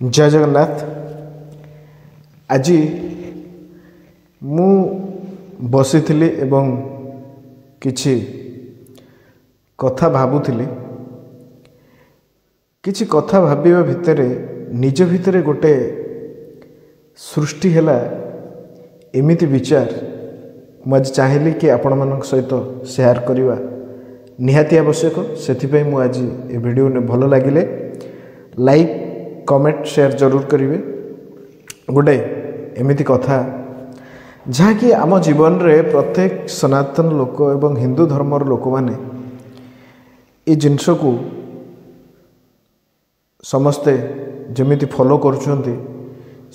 जय जगन्नाथ। आज मु बसी एवं किछि कथा भाबुथिली। किछि कथा भाबिबा भितरे निज भितरे गोटे सृष्टि हैला एमिति विचार मुझे चाहिए कि आपण मान सहित शेयर करवा निहाती आवश्यक। से मु आज ए वीडियो ने भल लगिले लाइक कमेंट शेयर जरूर करेंगे। गोटे एमिति कथा जहाँकि आम जीवन रे प्रत्येक सनातन लोक एवं हिंदू धर्मर लोक माने ये जिनस को समस्ते जमिति फॉलो करुछंती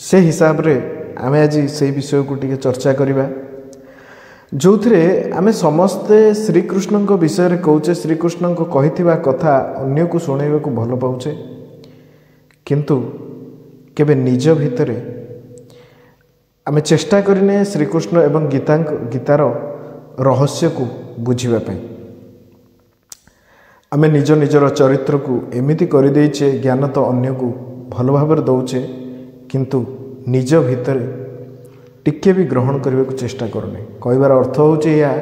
से हिसाब रे आमे आज से विषय को टिके चर्चा करिबा। जो थे आमे समस्ते श्रीकृष्ण विषय रे कहूचे, श्रीकृष्ण को कहिथिबा कथा अन्य को सुनाइबा को भल पाउचे, किंतु केबे निज भितरे आमे चेष्टा करिने श्रीकृष्ण एवं गीतार रहस्य को बुझिबा पई। आमे निज निजर चरित्र को एमिति करि देइछे, ज्ञान तो अन्य को भल भाव दौचे, किंतु निज भितरे टिके भी ग्रहण करने को चेष्टा करने। कहबार अर्थ होचे या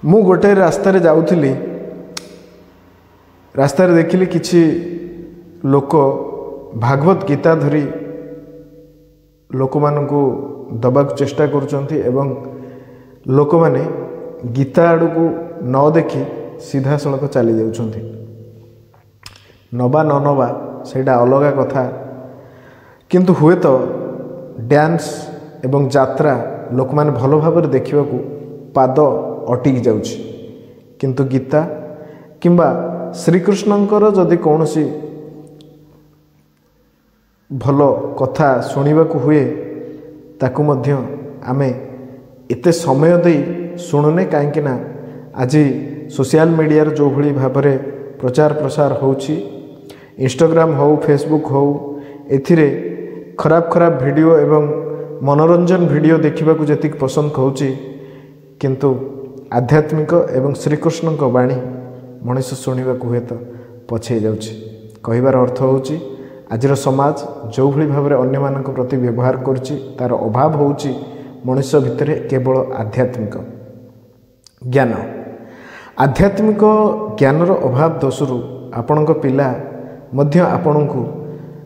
मु गोटे रास्ता रे जाउथिली, रास्ता रे देखिली किछि लोक भागवत गीता धरी लोक मानकु दबाक चेष्टा करुचंती एवं लोक माने गीता आड़ को न देखी सीधा सड़क चली जाउछंती। नबा न नबा सेटा अलगा कथा, किंतु हुए तो डांस एवं यात्रा लोक माने भल भाव देखा पाद अटिक जाउछि, किंतु गीता किंबा श्रीकृष्णंकर जदि कौन सी भल कथा शुणा हुए ताकू मध्य आमे एते समय दे शुणुने। कहीं आज सोशल मीडिया जो भली भाव प्रचार प्रसार होउछि, इंस्टाग्राम हो फेसबुक हो, एथिरे खराब खराब वीडियो एवं मनोरंजन वीडियो देखा जी पसंद होउछि, किंतु आध्यात्मिक एवं श्रीकृष्ण को वाणी मनुष्य शुणा हुए तो पछे जाउछि। कहबार अर्थ होउछि आजर समाज जो भली भाव अन्य मान प्रति व्यवहार करुछि तार अभाव होउछि मनुष्य भितर केवल आध्यात्मिक ज्ञान। आध्यात्मिक ज्ञानर अभाव दोषरू आपणक पिला मध्य आपणको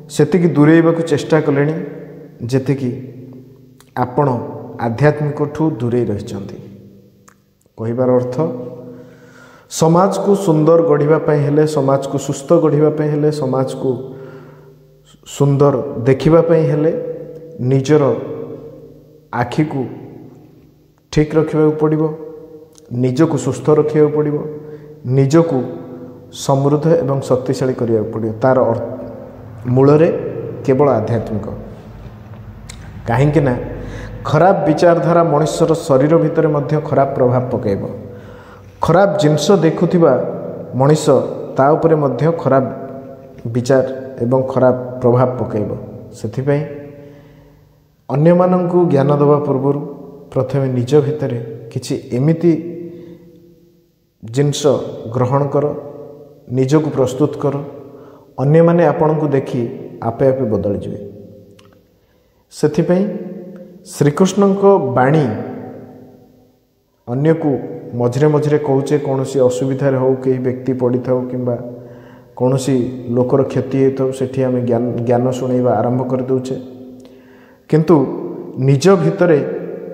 सेतिकी दूरेइबा को चेष्टा कलेनी जेतिकी आपण आध्यात्मिक ठू दूरे रहिचंती। कहबार अर्थ समाज को सुंदर गढ़िबा पई हेले, समाज को सुस्थ गढ़िबा पई हेले, समाज को सुंदर देखिबा पई हेले निजर आखि को ठीक रखिबा पड़िबो, निज को सुस्थ रखिबा पड़िबो, निज को समृद्ध एवं शक्तिशाली करिया पड़िबो। तार मूलरे केवल आध्यात्मिक। कहीं ना खराब विचारधारा मनुष्यर शरीर भितर मध्य खराब प्रभाव पकेब। खराब जिनस देखुथिबा मनुष्य ता उपरे मध्य खराब विचार एवं खराब प्रभाव पकेब। सेथिपई अन्य मानंकु ज्ञान दबा पूर्व प्रथमे निज भितर किछि एमिति जिनस ग्रहण कर, निज को प्रस्तुत कर, अन्य माने आपण को देखी आपे आपे बदल जिवे। सेथिपई श्रीकृष्ण को बाणी अन्य को मझरे मझरे कहूचे, कौन सी असुविधा हो कई व्यक्ति पड़ी था कि कौन सी लोकर क्षति हो सेठी आमे ज्ञान शुणैबा आरंभ कर दउचे, किंतु निज भितरे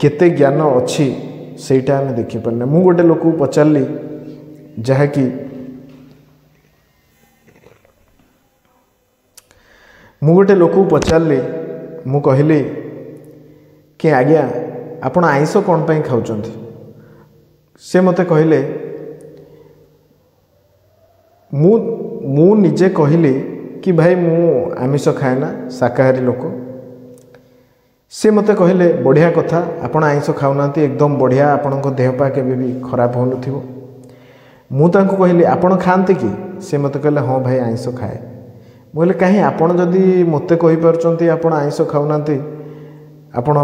केते ज्ञान अच्छी सेटा आमे देखि पारने। मु गोटे लोक पचारली जहाँकि मु गोटे लोक पचारली, मु कहली कि आज्ञा आपण आइंस कौन पाई खाउचंती? से मते कहले, मु निजे कहली कि भाई मु आमिष खाए ना, शाकाहारी लोक। से मते कहले बढ़िया कथा, आपण आइंस खाउनांती, एकदम बढ़िया, आपण को देह पा केबे भी खराब होनुथिबो। मु तांको कहली आपण खाआंती कि? से मते कहले हाँ भाई आइंस खाए। मु कहले कहीं आपण जदि मते कहि पारुचंती आपण आइंस खाउनांती, आपण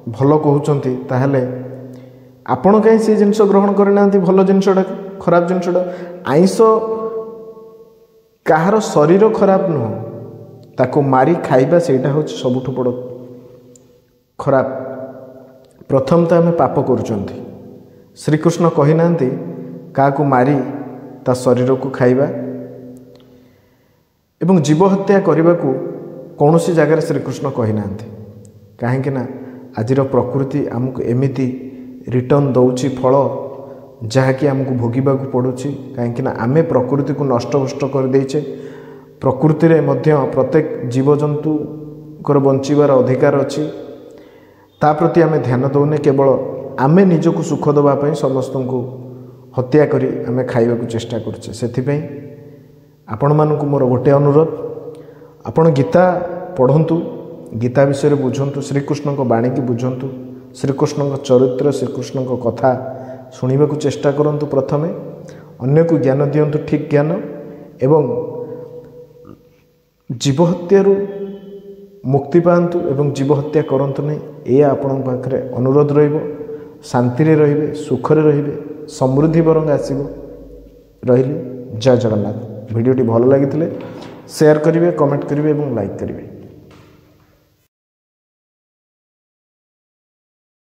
भल कहउचंती, ताहले आपण कहीं से जिनस ग्रहण करना भल जिनसटा खराब जिनसटा? आइंस କାହାର ଶରୀର ଖରାପ ନୁହଁ, ତାକୁ ମାରି ଖାଇବା ସେଇଟା ହେଉଛି ସବୁଠୁ ବଡ଼ ଖରାପ। ପ୍ରଥମ ତ ଆମେ ପାପ କରୁଛନ୍ତି। ଶ୍ରୀକୃଷ୍ଣ କହିନାହାନ୍ତି କାହାକୁ ମାରି ତା ଶରୀରକୁ ଖାଇବା ଏବଂ ଜୀବ ହତ୍ୟା କରିବାକୁ କୌଣସି ଜାଗାରେ ଶ୍ରୀକୃଷ୍ଣ କହିନାହାନ୍ତି। କାହିଁକି ନା ଆଜିର ପ୍ରକୃତି ଆମକୁ ଏମିତି ରିଟର୍ଣ୍ଣ ଦେଉଛି ଫଳ ଯାହାକି ଆମକୁ ଭୋଗିବାକୁ ପଡ଼ୁଛି। କାହିଁକିନା ଆମେ ପ୍ରକୃତିକୁ ନଷ୍ଟଭଷ୍ଟ କରିଦେଇଛେ। ପ୍ରକୃତିରେ ମଧ୍ୟ ପ୍ରତ୍ୟେକ ଜୀବଜନ୍ତୁଙ୍କର ବଞ୍ଚିବାର ଅଧିକାର ଅଛି। ତା ପ୍ରତି ଆମେ ଧ୍ୟାନ ଦେଉନେ, କେବଳ ଆମେ ନିଜକୁ ସୁଖ ଦେବା ପାଇଁ ସମସ୍ତଙ୍କୁ ହତ୍ୟା କରି ଆମେ ଖାଇବାକୁ ଚେଷ୍ଟା କରୁଛେ। ସେଥିପାଇଁ ଆପଣମାନଙ୍କୁ ମୋର ଗୋଟିଏ ଅନୁରୋଧ, ଆପଣ ଗୀତା ପଢ଼ନ୍ତୁ, ଗୀତା ବିଷୟରେ ବୁଝନ୍ତୁ, ଶ୍ରୀକୃଷ୍ଣଙ୍କ ବାଣୀକି ବୁଝନ୍ତୁ, ଶ୍ରୀକୃଷ୍ଣଙ୍କ ଚରିତ୍ର, ଶ୍ରୀକୃଷ୍ଣଙ୍କ କଥା ଶୁଣିବାକୁ ଚେଷ୍ଟା କରନ୍ତୁ। ପ୍ରଥମେ ଅନ୍ୟକୁ ଜ୍ଞାନ ଦିଅନ୍ତୁ, ଠିକ୍ ଜ୍ଞାନ, ଏବଂ ଜୀବ ହତ୍ୟାରୁ ମୁକ୍ତି ପାଆନ୍ତୁ ଏବଂ ଜୀବ ହତ୍ୟା କରନ୍ତୁ ନାହିଁ। ଏହା ଆପଣଙ୍କ ପାଖରେ ଅନୁରୋଧ ରହିବ। ଶାନ୍ତିରେ ରହିବେ, ସୁଖରେ ରହିବେ, ସମୃଦ୍ଧି ବରଂ ଆସିବ। ରହିଲି, ଜୟ ଜଗନ୍ନାଥ। ଭିଡ଼ିଓଟି ଭଲ ଲାଗିଥିଲେ ସେୟାର କରିବେ, କମେଣ୍ଟ କରିବେ ଏବଂ ଲାଇକ୍ କରିବେ।